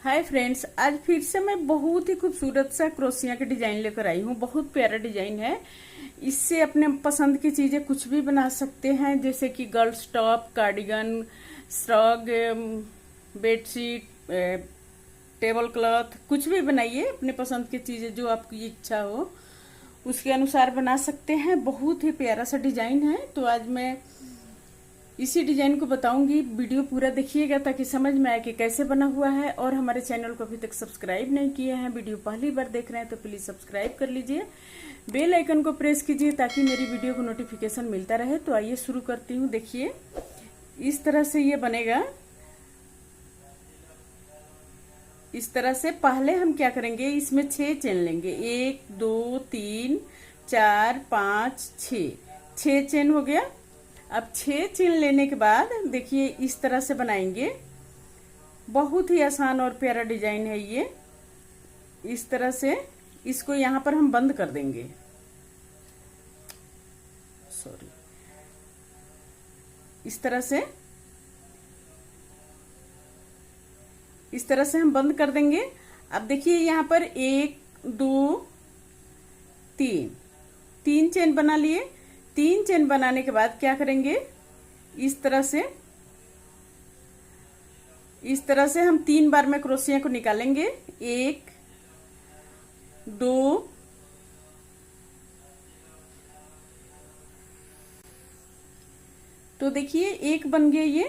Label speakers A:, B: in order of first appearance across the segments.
A: Hi friends, आज फिर से मैं बहुत ही खूबसूरत सा क्रोशिया के डिजाइन लेकर आई हूँ। बहुत प्यारा डिजाइन है। इससे अपने पसंद की चीजें कुछ भी बना सकते हैं, जैसे कि girls top, cardigan, shrug, bedsheet, table cloth, कुछ भी बनाइए। अपने पसंद की चीजें जो आपकी इच्छा हो उसके अनुसार बना सकते हैं। बहुत ही प्यारा सा डिजाइन है। तो आज मैं इसी डिजाइन को बताऊंगी। वीडियो पूरा देखिएगा ताकि समझ में आए कि कैसे बना हुआ है। और हमारे चैनल को अभी तक सब्सक्राइब नहीं किए हैं, वीडियो पहली बार देख रहे हैं तो प्लीज सब्सक्राइब कर लीजिए, बेल आइकन को प्रेस कीजिए ताकि मेरी वीडियो को नोटिफिकेशन मिलता रहे। तो आइए शुरू करती हूँ। देखिए इस तरह से ये बनेगा। इस तरह से पहले हम क्या करेंगे, इसमें 6 चेन लेंगे। 1 2 3 4 5 6, 6 चेन हो गया। अब 6 चेन लेने के बाद देखिए इस तरह से बनाएंगे। बहुत ही आसान और प्यारा डिजाइन है ये। इस तरह से इसको यहां पर हम बंद कर देंगे। सॉरी, इस तरह से हम बंद कर देंगे। अब देखिए यहां पर 1 2 3, 3 चेन बना लिए। 3 चेन बनाने के बाद क्या करेंगे, इस तरह से हम 3 बार में क्रोशिया को निकालेंगे। 1 2 तो देखिए एक बन गया ये।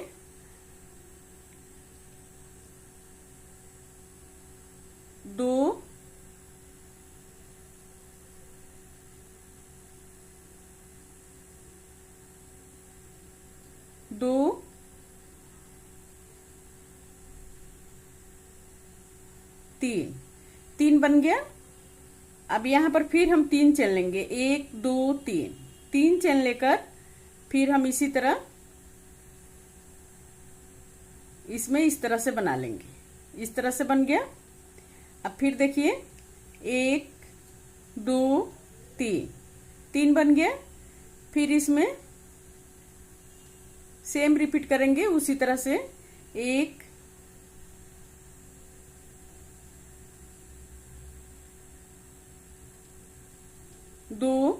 A: 2 2 3, 3 बन गया। अब यहां पर फिर हम 3 चेन लेंगे। 1 2 3, 3 चेन लेकर फिर हम इसी तरह इसमें इस तरह से बना लेंगे। इस तरह से बन गया। अब फिर देखिए 1 2 3, 3 बन गया। फिर इसमें सेम रिपीट करेंगे उसी तरह से। 1 2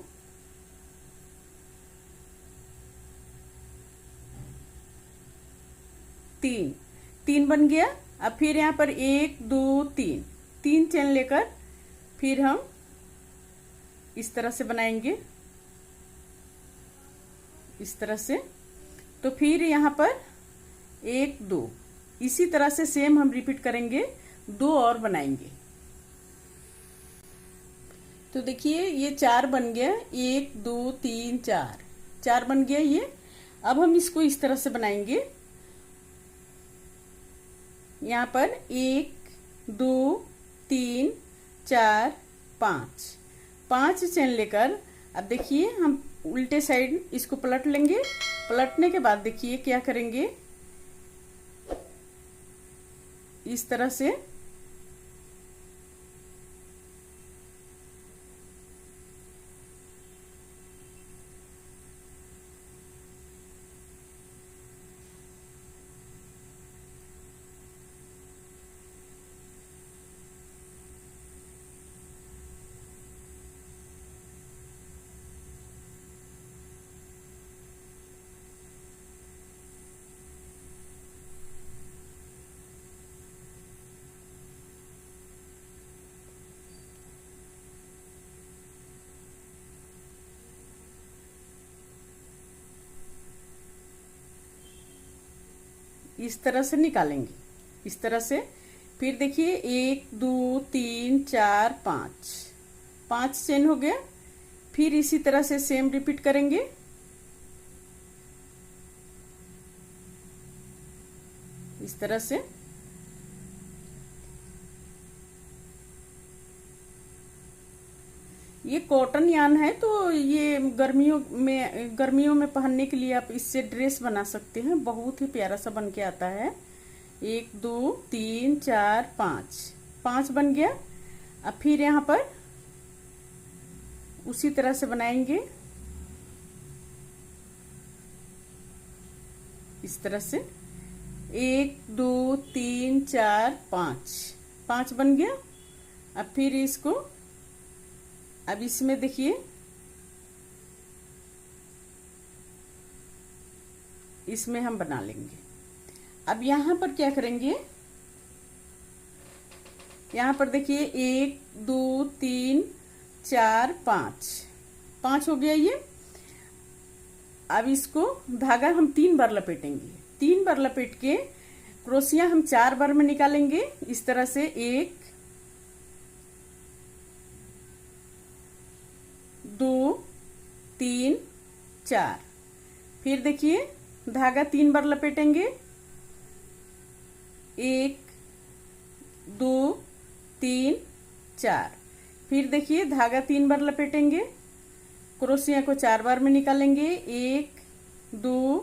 A: 3, 3 बन गया। अब फिर यहाँ पर 1 2 3, 3 चेन लेकर फिर हम इस तरह से बनाएंगे। इस तरह से तो फिर यहाँ पर 1 2, इसी तरह से सेम हम रिपीट करेंगे। 2 और बनाएंगे। तो देखिए ये 4 बन गया। 1 2 3 4, 4 बन गया ये। अब हम इसको इस तरह से बनाएंगे। यहाँ पर 1 2 3 4 5, 5 चेन लेकर अब देखिए हम उल्टे साइड इसको पलट लेंगे। पलटने के बाद देखिए क्या करेंगे, इस तरह से इस तरह से निकालेंगे। इस तरह से फिर देखिए 1 2 3 4 5, 5 चेन हो गया। फिर इसी तरह से सेम रिपीट करेंगे। इस तरह से ये कॉटन यान है, तो ये गर्मियों में पहनने के लिए आप इससे ड्रेस बना सकते हैं। बहुत ही प्यारा सा बन के आता है। 1 2 3 4 5, 5 बन गया। अब फिर यहाँ पर उसी तरह से बनाएंगे। इस तरह से 1 2 3 4 5, 5 बन गया। अब फिर इसको, अब इसमें देखिए इसमें हम बना लेंगे। अब यहाँ पर क्या करेंगे, यहाँ पर देखिए 1 2 3 4 5, 5 हो गया ये। अब इसको धागा हम 3 बार लपेटेंगे। 3 बार लपेट के क्रोशिया हम 4 बार में निकालेंगे। इस तरह से 1 2 3 4। फिर देखिए धागा 3 बार लपेटेंगे। 1 2 3 4। फिर देखिए धागा 3 बार लपेटेंगे, क्रोशिया को 4 बार में निकालेंगे। 1 2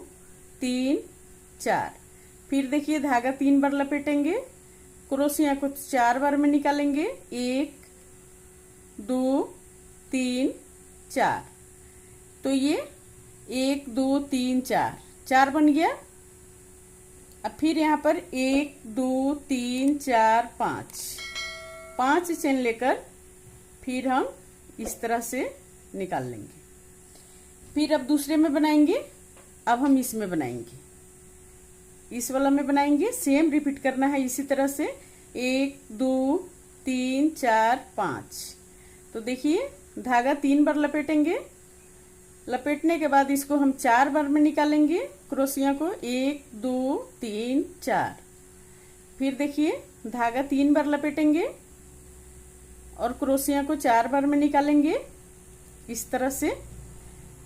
A: 3 4। फिर देखिए धागा 3 बार लपेटेंगे, क्रोशिया को 4 बार में निकालेंगे। 1 2 3 4। तो ये 1 2 3 4, 4 बन गया। अब फिर यहाँ पर 1 2 3 4 5, 5 चेन लेकर फिर हम इस तरह से निकाल लेंगे। फिर अब दूसरे में बनाएंगे। अब हम इसमें बनाएंगे, इस वाला में बनाएंगे। सेम रिपीट करना है इसी तरह से। 1 2 3 4 5। तो देखिए धागा 3 बार लपेटेंगे। लपेटने के बाद इसको हम 4 बार में निकालेंगे, क्रोशिया को 1 2 3 4। फिर देखिए धागा 3 बार लपेटेंगे और क्रोशिया को 4 बार में निकालेंगे इस तरह से।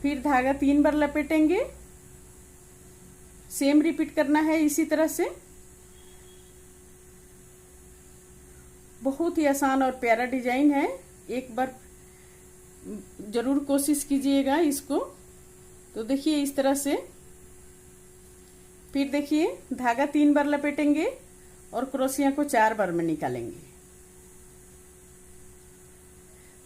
A: फिर धागा 3 बार लपेटेंगे। सेम रिपीट करना है इसी तरह से। बहुत ही आसान और प्यारा डिजाइन है, एक बार जरूर कोशिश कीजिएगा इसको। तो देखिए इस तरह से। फिर देखिए धागा 3 बार लपेटेंगे और क्रोशिया को 4 बार में निकालेंगे।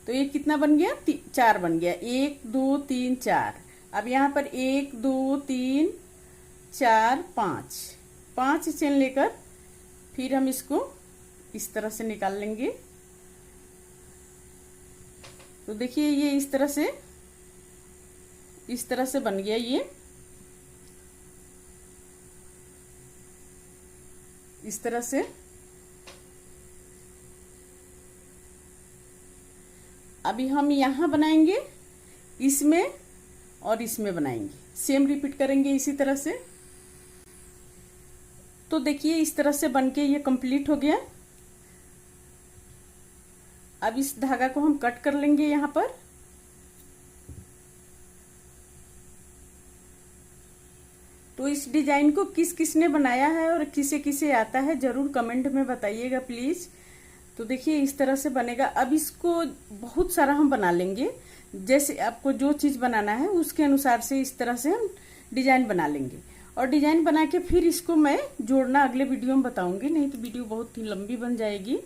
A: तो ये कितना बन गया, 4 बन गया। 1 2 3 4। अब यहाँ पर 1 2 3 4 5, 5 चेन लेकर फिर हम इसको इस तरह से निकाल लेंगे। तो देखिए ये इस तरह से बन गया ये। इस तरह से अभी हम यहां बनाएंगे, इसमें और इसमें बनाएंगे। सेम रिपीट करेंगे इसी तरह से। तो देखिए इस तरह से बनके ये कंप्लीट हो गया। अब इस धागा को हम कट कर लेंगे यहाँ पर। तो इस डिजाइन को किस किस ने बनाया है और किसे किसे आता है जरूर कमेंट में बताइएगा प्लीज। तो देखिए इस तरह से बनेगा। अब इसको बहुत सारा हम बना लेंगे, जैसे आपको जो चीज बनाना है उसके अनुसार से इस तरह से हम डिजाइन बना लेंगे। और डिजाइन बना के फिर इसको मैं जोड़ना अगले वीडियो में बताऊंगी, नहीं तो वीडियो बहुत ही लंबी बन जाएगी।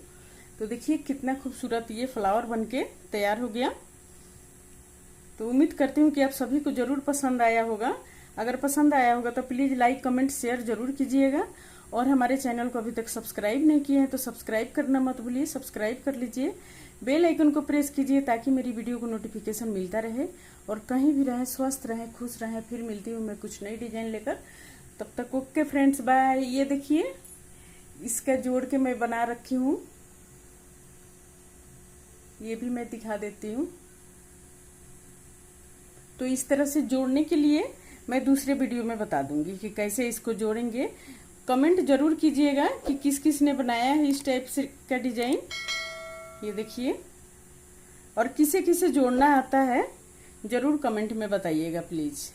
A: तो देखिए कितना खूबसूरत ये फ्लावर बनके तैयार हो गया। तो उम्मीद करती हूँ कि आप सभी को जरूर पसंद आया होगा। अगर पसंद आया होगा तो प्लीज लाइक कमेंट शेयर जरूर कीजिएगा। और हमारे चैनल को अभी तक सब्सक्राइब नहीं किए हैं तो सब्सक्राइब करना मत भूलिए, सब्सक्राइब कर लीजिए। बेल आइकन को प्रेस कीजिए ताकि मेरी वीडियो को नोटिफिकेशन मिलता रहे। और कहीं भी रहें, स्वस्थ रहें, खुश रहें। फिर मिलती हूँ मैं कुछ नई डिजाइन लेकर। तब तक ओके फ्रेंड्स, बाय। ये देखिए इसका जोड़ के मैं बना रखी हूँ, ये भी मैं दिखा देती हूँ। तो इस तरह से जोड़ने के लिए मैं दूसरे वीडियो में बता दूंगी कि कैसे इसको जोड़ेंगे। कमेंट जरूर कीजिएगा कि किस किस ने बनाया है इस टाइप से का डिजाइन। ये देखिए, और किसे किसे जोड़ना आता है जरूर कमेंट में बताइएगा प्लीज।